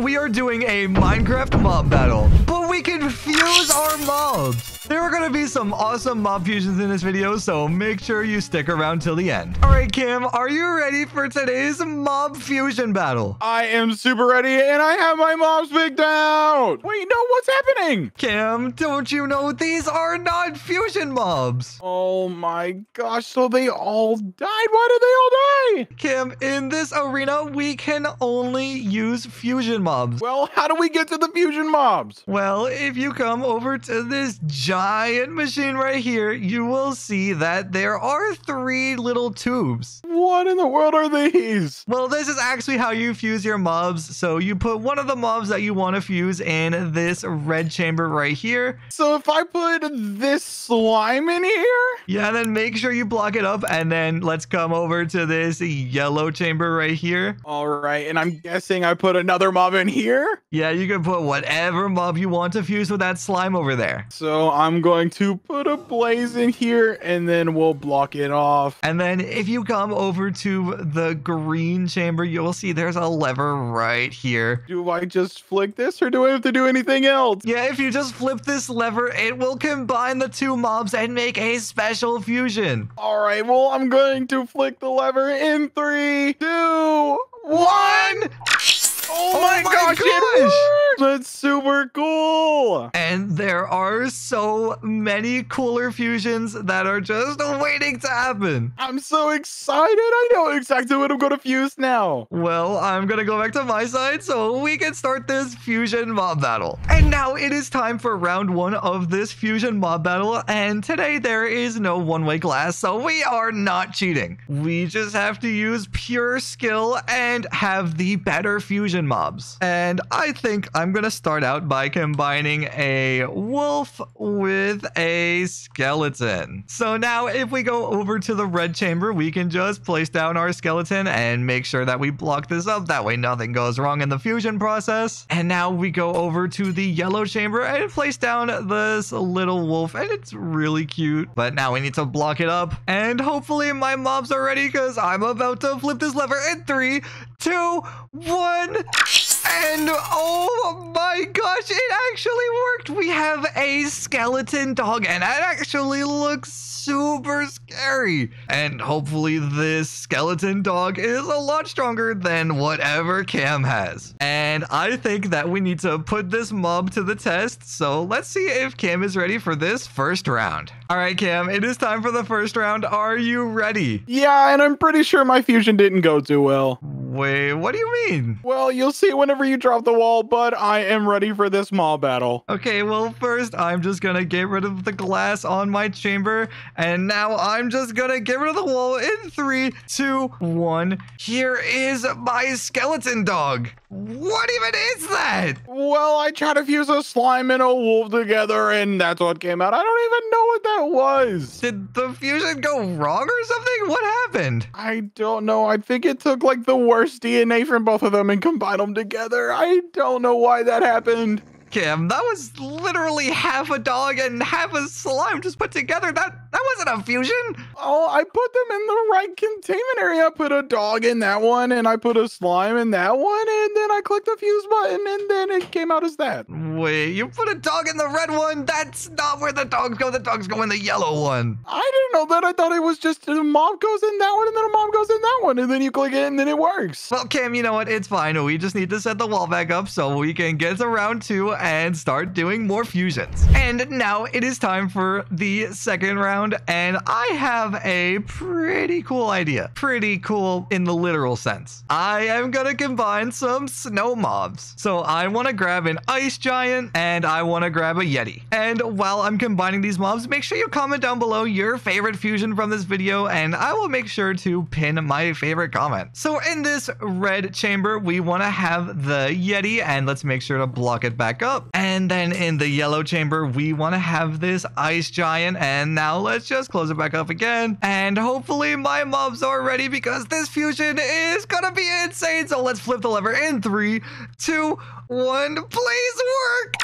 we are doing a Minecraft mob battle, but we can fuse our mobs. There are going to be some awesome mob fusions in this video, so make sure you stick around till the end. All right, Cam, are you ready for today's mob fusion battle? I am super ready, and I have my mobs picked out. Wait, no, what's happening? Cam, don't you know these are not fusion mobs? Oh my gosh, so they all died? Why did they all die? Cam, in this arena, we can only use fusion mobs. Well, how do we get to the fusion mobs? Well, if you come over to this giant machine right here, you will see that there are 3 little tubes. What in the world are these? Well, this is actually how you fuse your mobs. So you put one of the mobs that you want to fuse in this red chamber right here. So if I put this slime in here? Yeah, then make sure you block it up, and then let's come over to this yellow chamber right here. All right, and I'm guessing I put another mob in here? Yeah, you can put whatever mob you want to fuse with that slime over there. So I'm going to put a blaze in here, and then we'll block it off. And then if you come over to the green chamber, you'll see there's a lever right here. Do I just flick this, or do I have to do anything else? Yeah, if you just flip this lever, it will combine the 2 mobs and make a special fusion. All right, well, I'm going to flick the lever in 3, 2, 1. Oh my gosh, it worked! That's super cool. And there are so many cooler fusions that are just waiting to happen. I'm so excited. I know exactly what I'm going to fuse now. Well, I'm going to go back to my side so we can start this fusion mob battle. And now it is time for round 1 of this fusion mob battle. And today there is no one-way glass, so we are not cheating. We just have to use pure skill and have the better fusion mobs. And I think I'm going to start out by combining a wolf with a skeleton. So now if we go over to the red chamber, we can just place down our skeleton and make sure that we block this up. That way nothing goes wrong in the fusion process. And now we go over to the yellow chamber and place down this little wolf, and it's really cute. But now we need to block it up, and hopefully my mobs are ready because I'm about to flip this lever in 3, 2, 1. And oh my gosh, it actually worked. We have a skeleton dog, and it actually looks super scary. And hopefully this skeleton dog is a lot stronger than whatever Cam has. And I think that we need to put this mob to the test. So let's see if Cam is ready for this first round. All right, Cam, it is time for the first round. Are you ready? Yeah, and I'm pretty sure my fusion didn't go too well. Wait, what do you mean? Well, you'll see whenever you drop the wall, but I am ready for this mob battle. Okay, well, first, I'm just gonna get rid of the glass on my chamber, and now I'm just gonna get rid of the wall in 3, 2, 1. Here is my skeleton dog. What even is that? Well, I tried to fuse a slime and a wolf together, and that's what came out. I don't even know what that was. Did the fusion go wrong or something? What happened? I don't know. I think it took like the worst DNA from both of them and combined them together. I don't know why that happened. Cam, that was literally half a dog and half a slime just put together. That wasn't a fusion. Oh, I put them in the right containment area. I put a dog in that one, and I put a slime in that one, and then I clicked the fuse button, and then it came out as that. Wait, you put a dog in the red one? That's not where the dogs go. The dogs go in the yellow one. I didn't know that. I thought it was just a mob goes in that one, and then a mob goes in that one, and then you click it, and then it works. Well, Cam, you know what? It's fine. We just need to set the wall back up so we can get to round 2 and start doing more fusions. And now it is time for the second round, and I have a pretty cool idea. Pretty cool in the literal sense. I am gonna combine some snow mobs. So I want to grab an ice giant, and I want to grab a yeti. And while I'm combining these mobs, make sure you comment down below your favorite fusion from this video, and I will make sure to pin my favorite comment. So in this red chamber, we want to have the yeti, and let's make sure to block it back up. And then in the yellow chamber, we want to have this ice giant, and now let's just close it back up again. And hopefully my mobs are ready because this fusion is gonna be insane. So let's flip the lever in 3, 2, 1. Please work.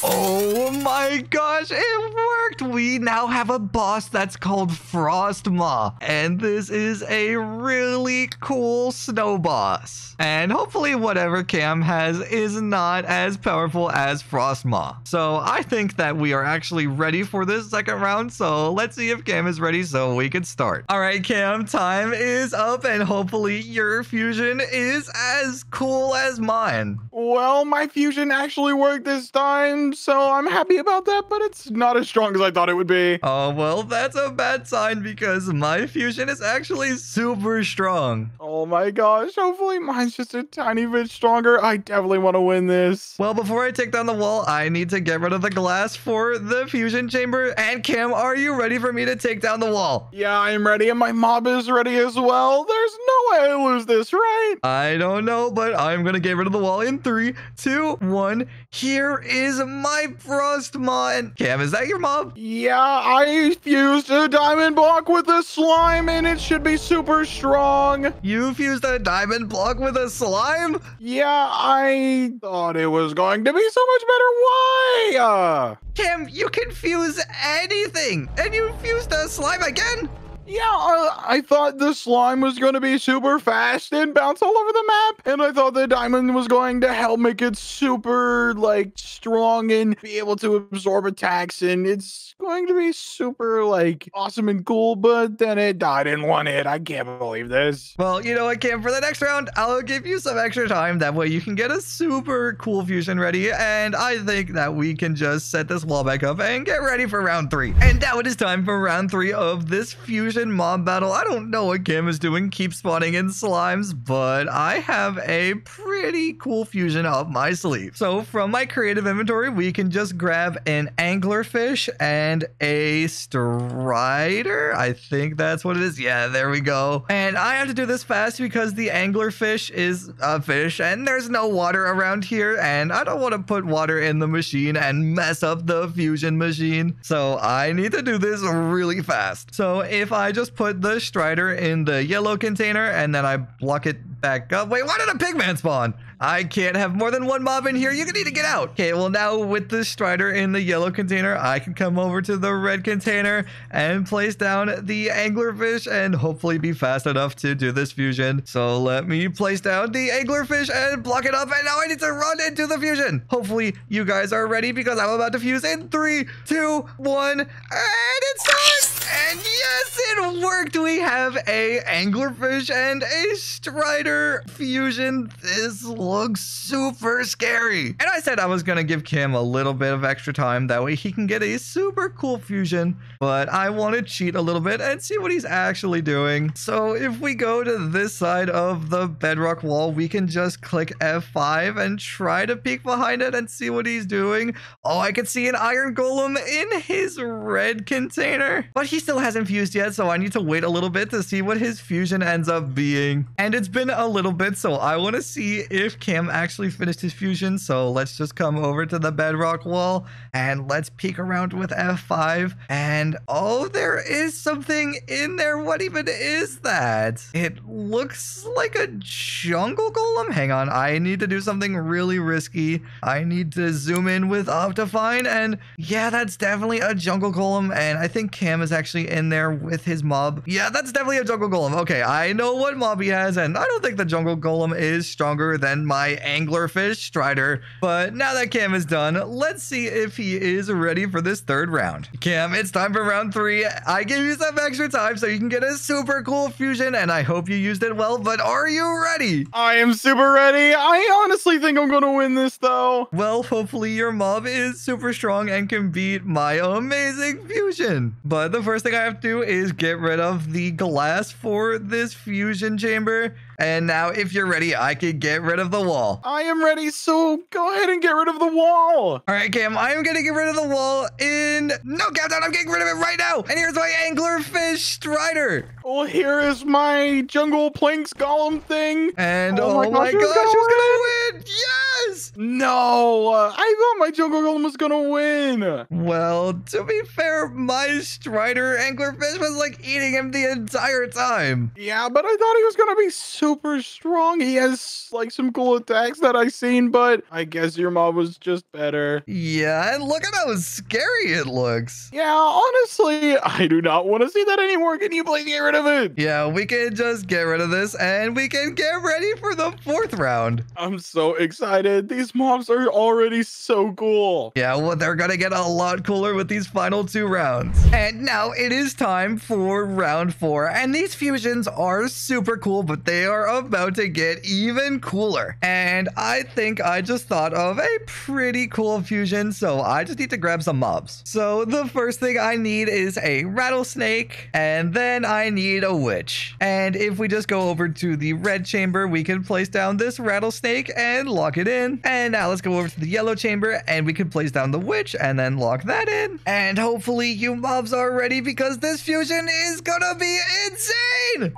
Oh my gosh, it worked! We now have a boss that's called Frostma, and this is a really cool snow boss. And hopefully whatever Cam has is not as powerful as Frostma. So I think that we are actually ready for this second round, so let's see if Cam is ready so we can start. All right, Cam, time is up, and hopefully your fusion is as cool as mine. Well, my fusion actually worked this time, so I'm happy about that, but it's not as strong as I thought it would be. Oh, well, that's a bad sign because my fusion is actually super strong. Oh my gosh, hopefully mine's just a tiny bit stronger. I definitely want to win this. Well, before I take down the wall, I need to get rid of the glass for the fusion chamber. And Cam, are you ready for me to take down the wall? Yeah, I'm ready, and my mob is ready as well. There's no way I lose this, right? I don't know, but I'm going to get rid of the wall in 3, 2, 1. Here is my Frostma. And Cam, is that your mob? Yeah, I fused a diamond block with a slime, and it should be super strong. You fused a diamond block with a slime? Yeah, I thought it was going to be so much better. Why? Cam, you can fuse anything. And you fused a slime again? Yeah, I thought the slime was going to be super fast and bounce all over the map. And I thought the diamond was going to help make it super, like, strong and be able to absorb attacks. And it's going to be super, like, awesome and cool. But then it died in one hit. I can't believe this. Well, you know what, Cam? For the next round, I'll give you some extra time. That way you can get a super cool fusion ready. And I think that we can just set this wall back up and get ready for round 3. And now it is time for round 3 of this fusion mob battle. I don't know what Cam is doing, keep spawning in slimes, but I have a pretty cool fusion up my sleeve. So from my creative inventory, we can just grab an anglerfish and a strider. I think that's what it is. Yeah, there we go. And I have to do this fast because the anglerfish is a fish and there's no water around here, and I don't want to put water in the machine and mess up the fusion machine. So I need to do this really fast. So if I just put the strider in the yellow container and then I block it back up. Wait, why did a pigman spawn? I can't have more than one mob in here. You need to get out. Okay, well now with the strider in the yellow container, I can come over to the red container and place down the anglerfish and hopefully be fast enough to do this fusion. So let me place down the anglerfish and block it up, and now I need to run into the fusion. Hopefully you guys are ready because I'm about to fuse in 3, 2, 1, and it's done. And yes, it worked. We have a anglerfish and a strider fusion. This looks super scary. And I said I was gonna give Cam a little bit of extra time. That way he can get a super cool fusion. But I want to cheat a little bit and see what he's actually doing. So if we go to this side of the bedrock wall, we can just click F5 and try to peek behind it and see what he's doing. Oh, I can see an iron golem in his red container. But he still hasn't fused yet, so I need to wait a little bit to see what his fusion ends up being. And it's been a little bit, so I want to see if Cam actually finished his fusion. So let's just come over to the bedrock wall and let's peek around with F5. And oh, there is something in there. What even is that? It looks like a jungle golem. Hang on, I need to do something really risky. I need to zoom in with Optifine, and yeah, that's definitely a jungle golem. And I think Cam is actually in there with his mob. Yeah, that's definitely a jungle golem. Okay, I know what mob he has, and I don't think the jungle golem is stronger than my anglerfish strider. But now that Cam is done, let's see if he is ready for this third round. Cam, it's time for round 3. I gave you some extra time so you can get a super cool fusion, and I hope you used it well, but are you ready? I am super ready. I honestly think I'm going to win this, though. Well, hopefully your mob is super strong and can beat my amazing fusion. But the first thing I have to do is get rid of the glass for this fusion chamber. And now if you're ready, I can get rid of the wall. I am ready, so go ahead and get rid of the wall. All right, Cam, I am going to get rid of the wall in no countdown. I'm getting rid of it right now. And here's my anglerfish strider. Well, here is my jungle planks golem thing. And oh my gosh, who's going to win? Yes! this? No, I thought my jungle golem was gonna win. Well, to be fair, my Strider anglerfish was like eating him the entire time. Yeah, but I thought he was gonna be super strong. He has like some cool attacks that I seen, but I guess your mob was just better. Yeah, and look at how scary it looks. Yeah, honestly, I do not want to see that anymore. Can you please get rid of it? Yeah, we can just get rid of this and we can get ready for the 4th round. I'm so excited. These mobs are already so cool. Yeah, well, they're gonna get a lot cooler with these final 2 rounds. And now it is time for round 4. And these fusions are super cool, but they are about to get even cooler. And I think I just thought of a pretty cool fusion, so I just need to grab some mobs. So the first thing I need is a rattlesnake, and then I need a witch. And if we just go over to the red chamber, we can place down this rattlesnake and lock it in. And now let's go over to the yellow chamber and we can place down the witch and then lock that in. And hopefully you mobs are ready because this fusion is gonna be insane.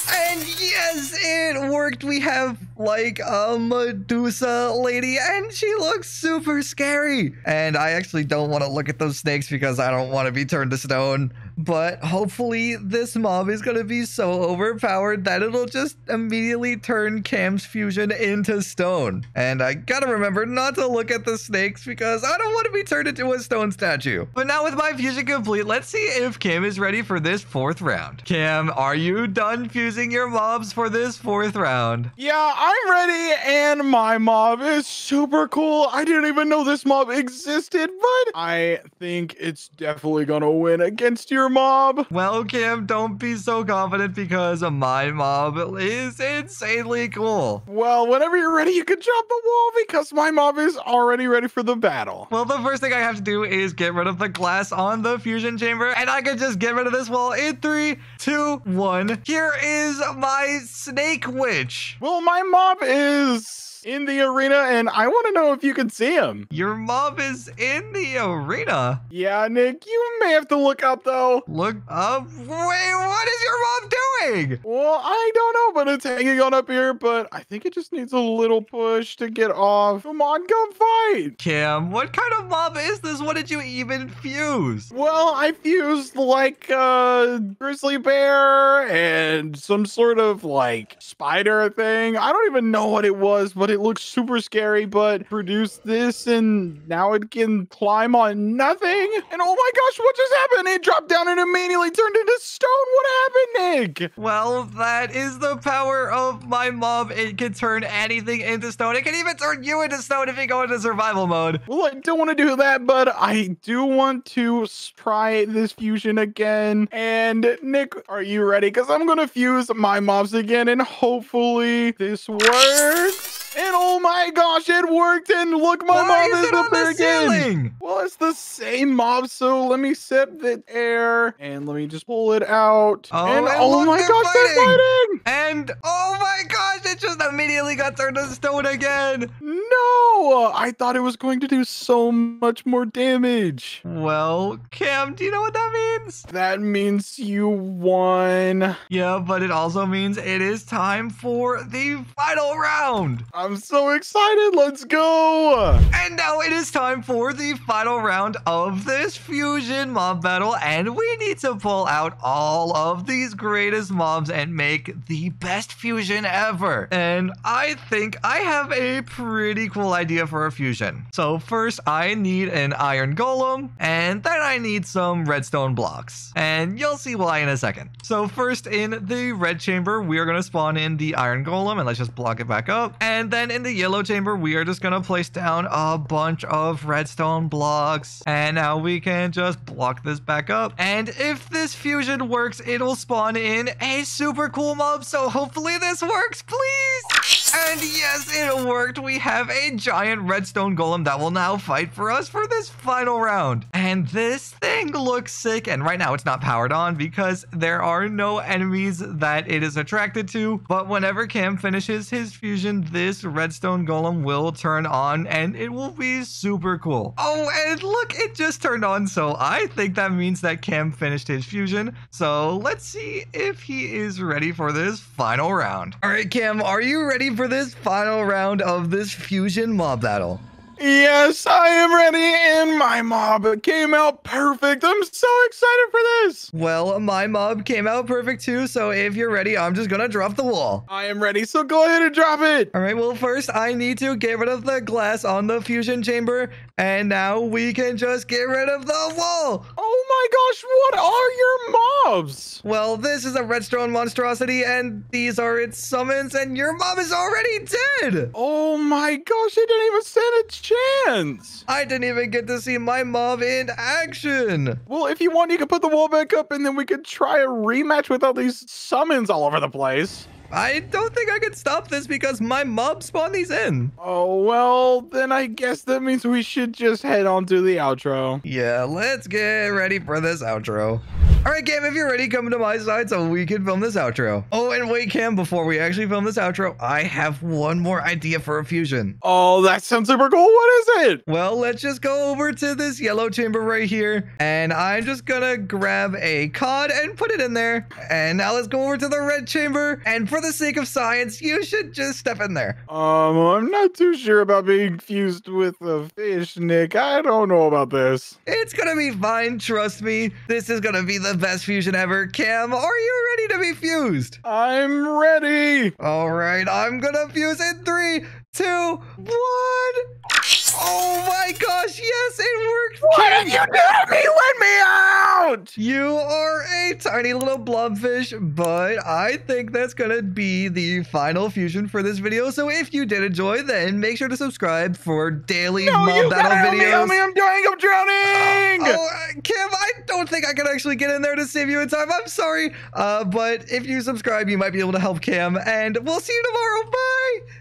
And yes, it worked. We have like a Medusa lady and she looks super scary. And I actually don't want to look at those snakes because I don't want to be turned to stone. But hopefully this mob is going to be so overpowered that it'll just immediately turn Cam's fusion into stone. And I gotta remember not to look at the snakes because I don't want to be turned into a stone statue. But now with my fusion complete, let's see if Cam is ready for this 4th round. Cam, are you done fusing your mobs for this 4th round? Yeah, I'm ready, and my mob is super cool. I didn't even know this mob existed, but I think it's definitely gonna win against your mob. Well, Cam, don't be so confident because my mob is insanely cool. Well, whenever you're ready, you can jump the wall because my mob is already ready for the battle. Well, the first thing I have to do is get rid of the glass on the fusion chamber, and I can just get rid of this wall in 3, 2, 1. Here is my snake witch. Well, my mob is in the arena, and I want to know if you can see him. Your mob is in the arena? Yeah, Nick, you may have to look up, though. Look up? Wait, what is your mob doing? Well, I don't know, but it's hanging on up here, but I think it just needs a little push to get off. Come on, come fight. Cam, what kind of mob is this? What did you even fuse? Well, I fused like a grizzly bear and some sort of like spider thing. I don't even know what it was, but it looks super scary, but produced this and now it can climb on nothing. And oh my gosh, what just happened? It dropped down and immediately turned into stone. What happened, Nick? Well, that is the power of my mob. It can turn anything into stone. It can even turn you into stone if you go into survival mode. Well, I don't want to do that, but I do want to try this fusion again. And Nick, are you ready? Because I'm going to fuse my mobs again and hopefully this works. And oh my gosh, it worked. And look, my mob is up there again. Well, it's the same mob. So let me set the air and let me just pull it out. Oh, and oh my gosh, they're fighting. And oh my gosh, it just immediately got turned to stone again. No, I thought it was going to do so much more damage. Well, Cam, do you know what that means? That means you won. Yeah, but it also means it is time for the final round. I'm so excited. Let's go. And now it is time for the final round of this fusion mob battle. And we need to pull out all of these greatest mobs and make the best fusion ever. And I think I have a pretty cool idea for a fusion. So first I need an iron golem and then I need some redstone blocks. And you'll see why in a second. So first in the red chamber, we are going to spawn in the iron golem and let's just block it back up. And then in the yellow chamber, we are just going to place down a bunch of redstone blocks. And now we can just block this back up. And if this fusion works, it'll spawn in a super cool mob. So hopefully this works, please. And yes, it worked. We have a giant redstone golem that will now fight for us for this final round. And this thing looks sick. And right now it's not powered on because there are no enemies that it is attracted to. But whenever Cam finishes his fusion, this redstone golem will turn on and it will be super cool. Oh, and look, it just turned on. So I think that means that Cam finished his fusion. So let's see if he is ready for this final round. All right, Cam, are you ready for this final round of this fusion mob battle? Yes, I am ready, and my mob came out perfect. I'm so excited for this. Well, my mob came out perfect too, so if you're ready, I'm just gonna drop the wall. I am ready, so go ahead and drop it. All right, well, first I need to get rid of the glass on the fusion chamber, and now we can just get rid of the wall. Oh my gosh, what are your mobs? Well, this is a redstone monstrosity, and these are its summons, and your mob is already dead. Oh my gosh, it didn't even stand a chance. I didn't even get to see my mob in action. Well, if you want, you can put the wall back up, and then we could try a rematch with all these summons all over the place. I don't think I could stop this because my mob spawned these in. Oh, well, then I guess that means we should just head on to the outro. Yeah, let's get ready for this outro. All right, Cam, if you're ready, come to my side so we can film this outro. Oh, and wait, Cam, before we actually film this outro, I have one more idea for a fusion. Oh, that sounds super cool. What is it? Well, let's just go over to this yellow chamber right here, and I'm just gonna grab a cod and put it in there. And now let's go over to the red chamber, and for the sake of science, you should just step in there. I'm not too sure about being fused with a fish, Nick. I don't know about this. It's gonna be fine, trust me. This is gonna be the best fusion ever. Cam, are you ready to be fused? I'm ready. All right, I'm gonna fuse in 3, 2, 1. Oh my gosh, yes, it worked. What did you do to me? Let me out. You are a tiny little blobfish, but I think that's gonna be the final fusion for this video. So if you did enjoy, then make sure to subscribe for daily mob battle videos. Help me, I'm dying, I'm drowning. Kim, I don't think I can actually get in there to save you in time. I'm sorry, but if you subscribe, you might be able to help Cam, and we'll see you tomorrow. Bye.